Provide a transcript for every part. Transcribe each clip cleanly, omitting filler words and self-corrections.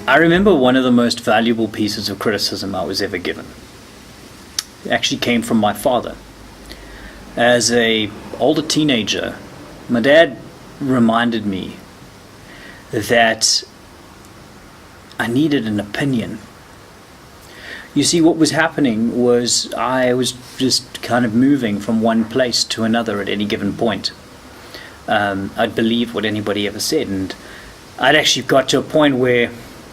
I remember one of the most valuable pieces of criticism I was ever given. It actually came from my father. As an older teenager, my dad reminded me that I needed an opinion. You see, what was happening was I was just kind of moving from one place to another at any given point. I'd believe what anybody ever said, and I'd actually got to a point where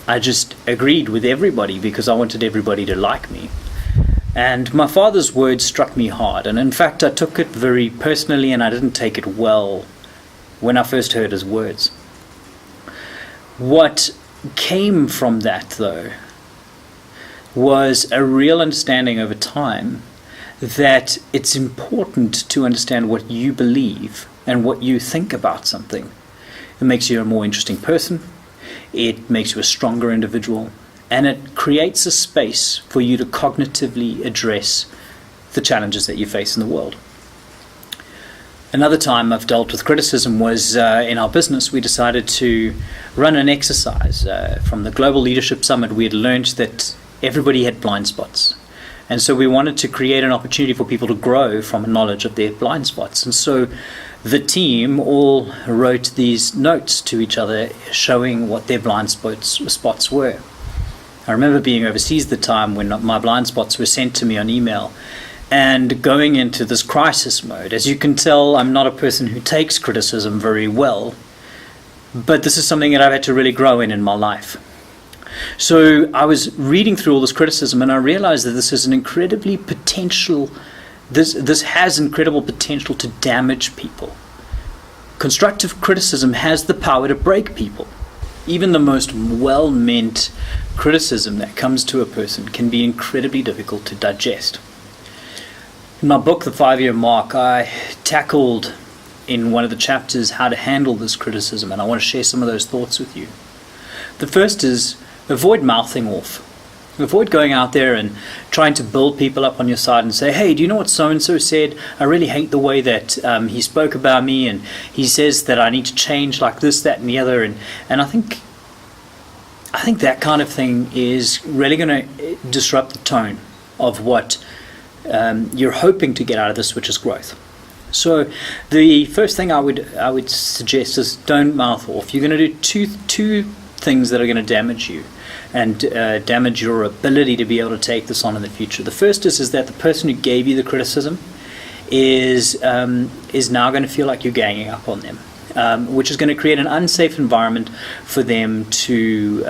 I just agreed with everybody because I wanted everybody to like me. And my father's words struck me hard, and in fact I took it very personally, and I didn't take it well when I first heard his words. What came from that, though, was a real understanding over time that it's important to understand what you believe and what you think about something. It makes you a more interesting person, it makes you a stronger individual, and it creates a space for you to cognitively address the challenges that you face in the world. Another time I've dealt with criticism was in our business. We decided to run an exercise. From the Global Leadership Summit, we had learned that everybody had blind spots. And so we wanted to create an opportunity for people to grow from a knowledge of their blind spots. And so the team all wrote these notes to each other showing what their blind spots were. I remember being overseas at the time when my blind spots were sent to me on email and going into this crisis mode. As you can tell, I'm not a person who takes criticism very well, but this is something that I've had to really grow in my life. So I was reading through all this criticism, and I realized that this has incredible potential to damage people. Constructive criticism has the power to break people. Even the most well-meant criticism that comes to a person can be incredibly difficult to digest. In my book, The 5-Year Mark, I tackled in one of the chapters how to handle this criticism, and I want to share some of those thoughts with you. The first is avoid mouthing off. Avoid going out there and trying to build people up on your side and say, hey, do you know what so-and-so said? I really hate the way that he spoke about me, and he says that I need to change like this, that, and the other. And I think that kind of thing is really going to disrupt the tone of what you're hoping to get out of this, which is growth. So the first thing I would suggest is don't mouth off. You're going to do two things that are going to damage you and damage your ability to be able to take this on in the future. The first is that the person who gave you the criticism is now going to feel like you're ganging up on them, which is going to create an unsafe environment for them to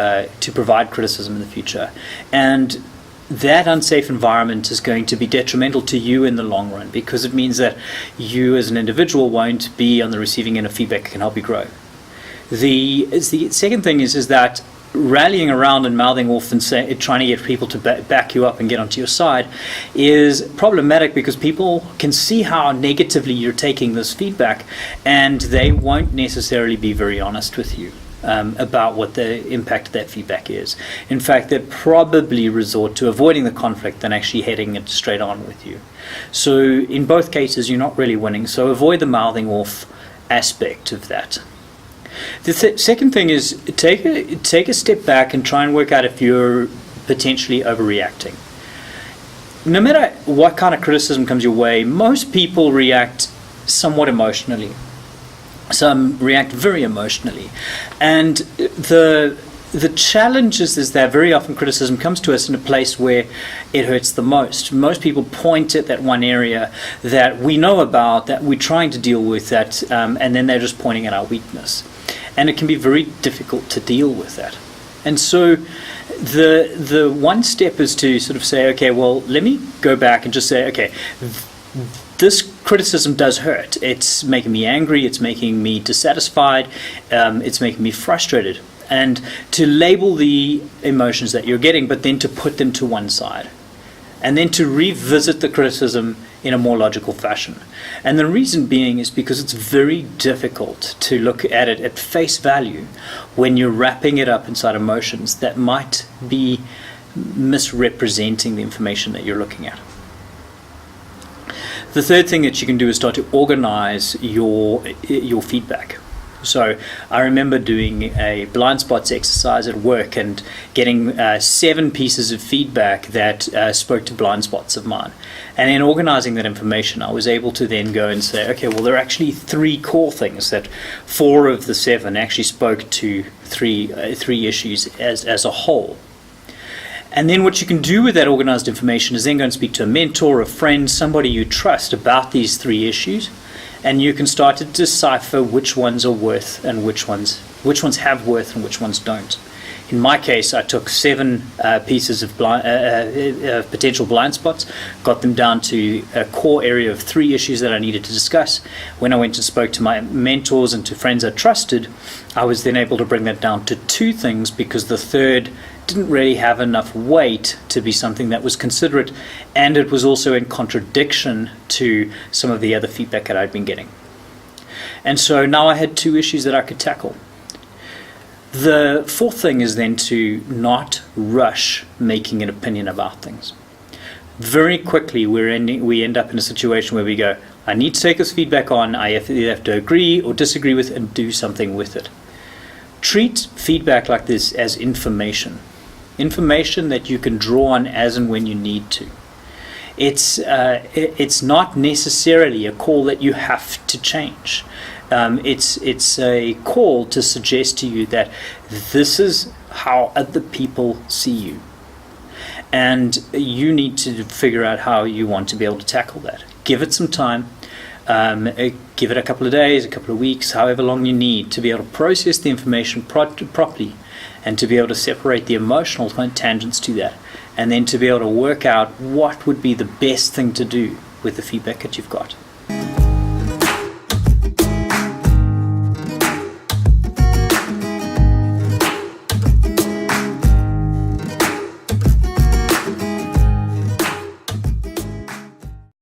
provide criticism in the future. And that unsafe environment is going to be detrimental to you in the long run, because it means that you as an individual won't be on the receiving end of feedback that can help you grow. The second thing is that rallying around and mouthing off and trying to get people to back you up and get onto your side is problematic, because people can see how negatively you're taking this feedback, and they won't necessarily be very honest with you about what the impact of that feedback is. In fact, they'd probably resort to avoiding the conflict than actually heading it straight on with you. So in both cases, you're not really winning. So avoid the mouthing off aspect of that. The second thing is take a step back and try and work out if you're potentially overreacting. No matter what kind of criticism comes your way, most people react somewhat emotionally. Some react very emotionally. And the challenge is that very often criticism comes to us in a place where it hurts the most. Most people point at that one area that we know about, that we're trying to deal with, and then they're just pointing at our weakness. And it can be very difficult to deal with that. And so the one step is to sort of say, okay, well, let me go back and just say, okay, this criticism does hurt. It's making me angry, it's making me dissatisfied, it's making me frustrated. And to label the emotions that you're getting, but then to put them to one side. And then to revisit the criticism in a more logical fashion. And the reason being is because it's very difficult to look at it at face value when you're wrapping it up inside emotions that might be misrepresenting the information that you're looking at. The third thing that you can do is start to organize your feedback. So I remember doing a blind spots exercise at work and getting 7 pieces of feedback that spoke to blind spots of mine. And in organizing that information, I was able to then go and say, okay, well, there are actually 3 core things that 4 of the 7 actually spoke to three issues as a whole. And then what you can do with that organized information is then go and speak to a mentor, a friend, somebody you trust about these 3 issues. And you can start to decipher which ones are worth and which ones have worth and which ones don't. In my case, I took 7 pieces of potential blind spots, got them down to a core area of 3 issues that I needed to discuss. When I went and spoke to my mentors and to friends I trusted, I was then able to bring that down to 2 things, because the third didn't really have enough weight to be something that was considerate, and it was also in contradiction to some of the other feedback that I'd been getting. And so now I had 2 issues that I could tackle. The fourth thing is then to not rush making an opinion about things. Very quickly we end up in a situation where we go, I need to take this feedback on, I either have to agree or disagree with and do something with it. Treat feedback like this as information that you can draw on as and when you need to. It's not necessarily a call that you have to change. It's a call to suggest to you that this is how other people see you, and you need to figure out how you want to be able to tackle that. Give it some time. Give it a couple of days, a couple of weeks, however long you need to be able to process the information properly, and to be able to separate the emotional tangents to that, and then to be able to work out what would be the best thing to do with the feedback that you've got.